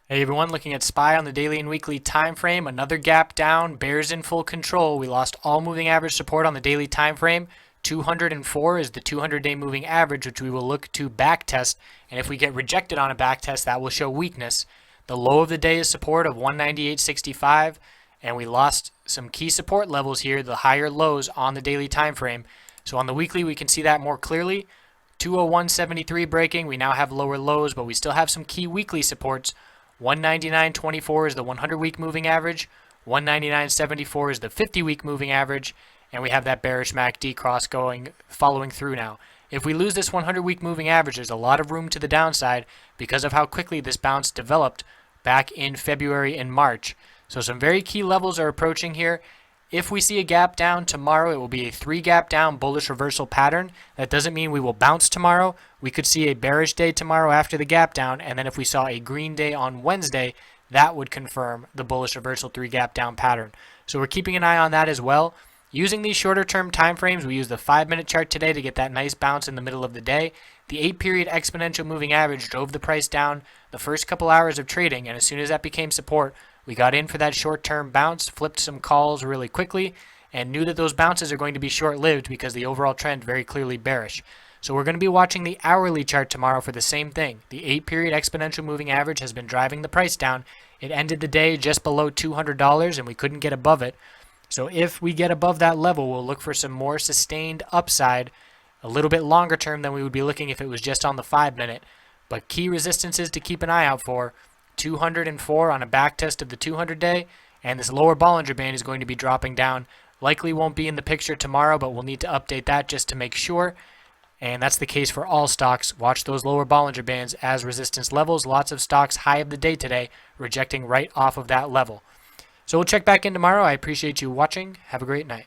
Hey everyone, looking at SPY on the daily and weekly time frame. Another gap down, bears in full control. We lost all moving average support on the daily time frame. 204 is the 200-day moving average, which we will look to back test. And if we get rejected on a back test, that will show weakness. The low of the day is support of 198.65, and we lost some key support levels here, the higher lows on the daily time frame. So on the weekly, we can see that more clearly. 201.73 breaking. We now have lower lows, but we still have some key weekly supports. 199.24 is the 100-week moving average. 199.74 is the 50-week moving average. And we have that bearish MACD cross following through now. If we lose this 100-week moving average, there's a lot of room to the downside because of how quickly this bounce developed back in February and March. So some very key levels are approaching here. If we see a gap down tomorrow, it will be a 3-gap down bullish reversal pattern. That doesn't mean we will bounce tomorrow. We could see a bearish day tomorrow after the gap down, and then if we saw a green day on Wednesday, that would confirm the bullish reversal 3-gap down pattern. So we're keeping an eye on that as well. Using these shorter term time frames, we used the 5-minute chart today to get that nice bounce in the middle of the day. The 8-period exponential moving average drove the price down the first couple hours of trading, and as soon as that became support, we got in for that short-term bounce, flipped some calls really quickly, and knew that those bounces are going to be short-lived because the overall trend very clearly bearish. So we're going to be watching the hourly chart tomorrow for the same thing. The 8-period exponential moving average has been driving the price down. It ended the day just below $200, and we couldn't get above it. So if we get above that level, we'll look for some more sustained upside, a little bit longer term than we would be looking if it was just on the 5-minute. But key resistances to keep an eye out for: 204 on a back test of the 200-day, and this lower Bollinger Band is going to be dropping down. Likely won't be in the picture tomorrow, but we'll need to update that just to make sure. And that's the case for all stocks. Watch those lower Bollinger Bands as resistance levels. Lots of stocks high of the day today rejecting right off of that level. So we'll check back in tomorrow. I appreciate you watching. Have a great night.